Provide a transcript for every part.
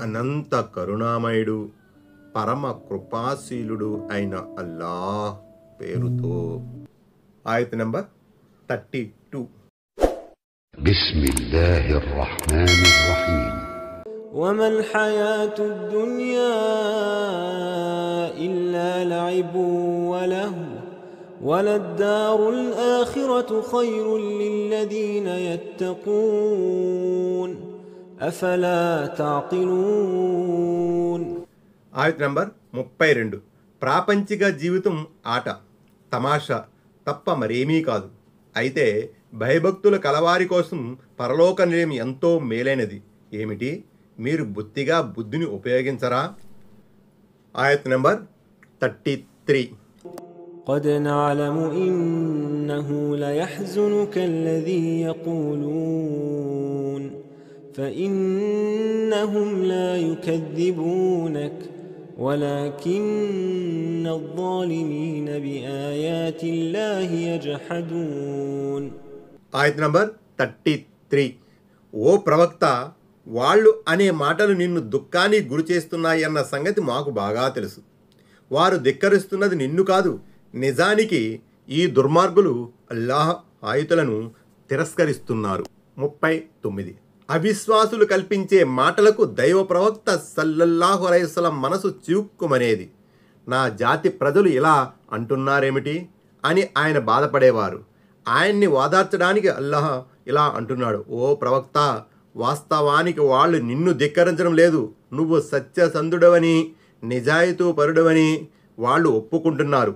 అనంత కరుణామయుడు పరమ కృపాశీలుడు అయిన అల్లాహ్ పేరుతో. ఆయత్ నంబర్ 32. బిస్మిల్లాహిర్ రహ్మానిర్ రహీమ్. వమల్ హయాతుద్ దున్యా ఇల్లా లఇబున్ వలహు వలద్దారుల్ ఆఖిరతు ఖైరుల్ లిల్లదీన యత్తఖూన్ అఫలా తఅఖిలూన్. ఆయత్ నంబర్ 32. ప్రాపంచిక జీవితం ఆట తమాషా తప్ప మరేమీ కాదు. అయితే భయభక్తుల కలవారి కోసం పరలోక నిలయం ఎంతో మేలైనది. ఏమిటి, మీరు బొత్తిగా బుద్ధిని ఉపయోగించరా? ఆయత్ నంబర్ 33. قد نعلم إنه ليحزنك الذي يقولون فإنهم لا يكذبونك ولكن الظالمين بآيات الله يجحدون. ఆయత్ నంబర్ 33. ఓ ప్రవక్త, వాళ్ళు అనే మాటలు నిన్ను దుఃఖానికి గురి చేస్తున్నాయన్న సంగతి మాకు బాగా తెలుసు. వారు ధిక్కరిస్తున్నది నిన్ను కాదు, నిజానికి ఈ దుర్మార్గులు అల్లాహ్ ఆయుతులను తిరస్కరిస్తున్నారు. 39. అవిశ్వాసులు కల్పించే మాటలకు దైవ ప్రవక్త సల్లల్లాహు అలైహి వసల్లం మనసు చివుక్కుమనేది. నా జాతి ప్రజలు ఇలా అంటున్నారేమిటి అని ఆయన బాధపడేవారు. ఆయన్ని ఓదార్చడానికి అల్లాహ్ ఇలా అంటున్నాడు, ఓ ప్రవక్త, వాస్తవానికి వాళ్ళు నిన్ను ధిక్కరించడం లేదు. నువ్వు సత్యసంధుడవని నిజాయితీపరుడవని వాళ్ళు ఒప్పుకుంటున్నారు.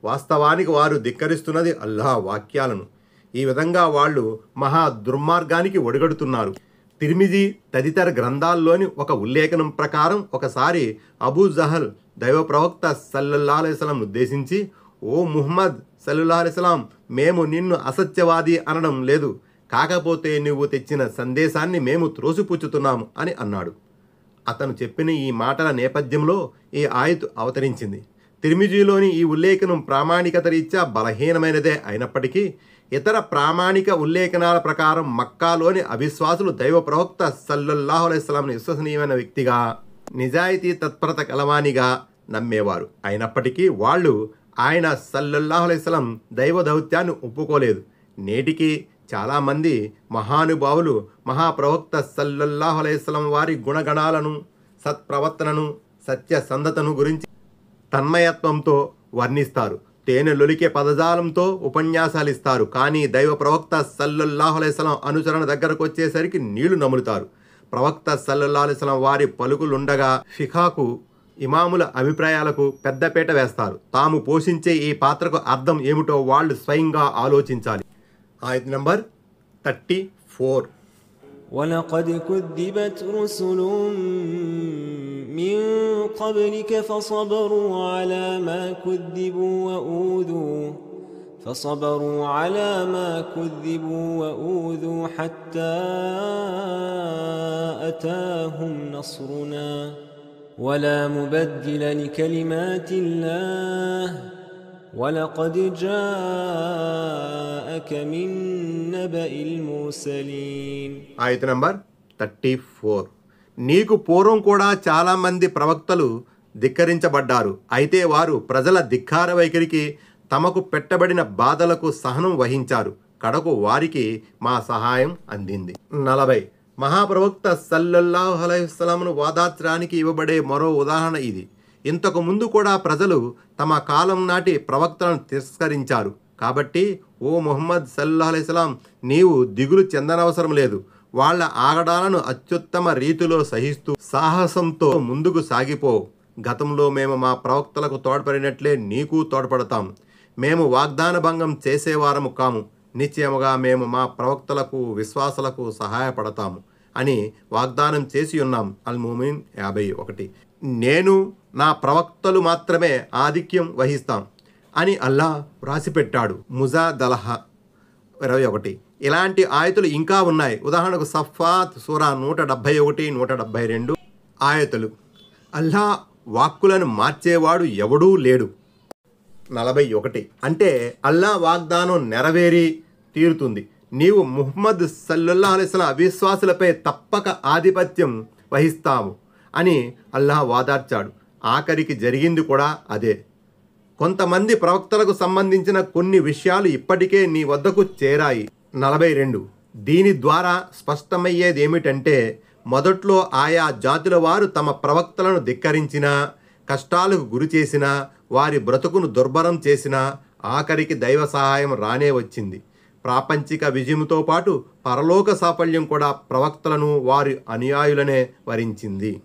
వాస్తవానికి వారు ధిక్కరిస్తున్నది అల్లాహ్ వాక్యాలను. ఈ విధంగా వాళ్ళు మహా దుర్మార్గానికి ఒడిగడుతున్నారు. తిర్మిజీ తదితర గ్రంథాల్లోని ఒక ఉల్లేఖనం ప్రకారం ఒకసారి అబూ జహల్ దైవ ప్రవక్త సల్లల్లాహు అలైహి వసల్లం ఉద్దేశించి, ఓ ముహమ్మద్ సల్లల్లాహు అలైహి వసల్లం, మేము నిన్ను అసత్యవాది అనడం లేదు, కాకపోతే నువ్వు తెచ్చిన సందేశాన్ని మేము త్రోసిపుచ్చుతున్నాము అని అన్నాడు. అతను చెప్పిన ఈ మాటల నేపథ్యంలో ఈ ఆయత్ అవతరించింది. తిర్మిజీలోని ఈ ఉల్లేఖనం ప్రామాణికత రీత్యా బలహీనమైనదే అయినప్పటికీ ఇతర ప్రామాణిక ఉల్లేఖనాల ప్రకారం మక్కాలోని అవిశ్వాసులు దైవ ప్రవక్త సల్లల్లాహు అలైహి వసల్లంను విశ్వసనీయమైన వ్యక్తిగా, నిజాయితీ తత్పరత కలవానిగా నమ్మేవారు. అయినప్పటికీ వాళ్ళు ఆయన సల్లల్లాహు అలైహి వసల్లం దైవ దౌత్యాన్ని ఒప్పుకోలేదు. నేటికి చాలామంది మహానుభావులు మహాప్రవక్త సల్లల్లాహు అలైహి వసల్లం వారి గుణగణాలను, సత్ప్రవర్తనను, సత్యసంధతను గురించి తన్మయత్వంతో వర్ణిస్తారు. తేనెలొలికే పదజాలంతో ఉపన్యాసాలు ఇస్తారు. కానీ దైవ ప్రవక్త సల్లల్లాహు అలైహి వసల్లం అనుసరణ దగ్గరకు వచ్చేసరికి నీళ్లు నములుతారు. ప్రవక్త సల్లల్లాహు అలైహి వసల్లం వారి పలుకులుండగా ఫిఖాకు, ఇమాముల అభిప్రాయాలకు పెద్దపీట వేస్తారు. తాము పోషించే ఈ పాత్రకు అర్థం ఏమిటో వాళ్ళు స్వయంగా ఆలోచించాలి. ఆయత్ నంబర్ 34. ولقد كذبت رسل من قبلك فصبروا على ما كذبوا وأوذوا حتى أتاهم نصرنا ولا مبدل لكلمات الله وَلَقَدْ جَاءَكَ مِن نَّبَإِ الْمُرْسَلِينَ. ఆయత నంబర్ 34. నీకు పూర్వం కూడా చాలామంది ప్రవక్తలు ధిక్కరించబడ్డారు. అయితే వారు ప్రజల ధిక్కార వైఖరికి, తమకు పెట్టబడిన బాధలకు సహనం వహించారు. కడకు వారికి మా సహాయం అందింది. 40. మహాప్రవక్త సల్లల్లాహు అలైహి వసల్లంను ఓదార్చడానికి ఇవ్వబడే మరో ఉదాహరణ ఇది. ఇంతకు ముందు కూడా ప్రజలు తమ కాలం నాటి ప్రవక్తలను తిరస్కరించారు. కాబట్టి ఓ ముహమ్మద్ సల్లల్లాహు అలైహి వసల్లం, నీవు దిగులు చెందనవసరం లేదు. వాళ్ళ ఆగడాలను అత్యుత్తమ రీతిలో సహిస్తూ సాహసంతో ముందుకు సాగిపో. గతంలో మేము మా ప్రవక్తలకు తోడ్పడినట్లే నీకు తోడ్పడతాం. మేము వాగ్దాన భంగం చేసేవారము కాము. నిశ్చయముగా మేము మా ప్రవక్తలకు, విశ్వాసులకు సహాయపడతాము అని వాగ్దానం చేసి ఉన్నాం. అల్-ముమిన్ 51. నేను, నా ప్రవక్తలు మాత్రమే ఆధిక్యం వహిస్తాం అని అల్లాహ్ వ్రాసిపెట్టాడు. ముజాదలహ 21. ఇలాంటి ఆయతులు ఇంకా ఉన్నాయి. ఉదాహరణకు సఫాత్ సూరా 171, 172 ఆయతులు. అల్లాహ్ వాక్కులను మార్చేవాడు ఎవడూ లేడు. 41. అంటే అల్లా వాగ్దానం నెరవేరి తీరుతుంది. నీవు ముహమ్మద్ సల్లల్లాహు అలైహి వసల్లం అవిశ్వాసులపై తప్పక ఆధిపత్యం వహిస్తావు అని అల్లాహ్ వాదార్చాడు. ఆఖరికి జరిగింది కూడా అదే. కొంతమంది ప్రవక్తలకు సంబంధించిన కొన్ని విషయాలు ఇప్పటికే నీ వద్దకు చేరాయి. 42. దీని ద్వారా స్పష్టమయ్యేది ఏమిటంటే మొదట్లో ఆయా జాతుల వారు తమ ప్రవక్తలను ధిక్కరించినా, కష్టాలకు గురి చేసినా, వారి బ్రతుకును దుర్భరం చేసినా ఆఖరికి దైవ సహాయం రానే వచ్చింది. ప్రాపంచిక విజయంతో పాటు పరలోక సాఫల్యం కూడా ప్రవక్తలను వారి అనుయాయులనే వరించింది.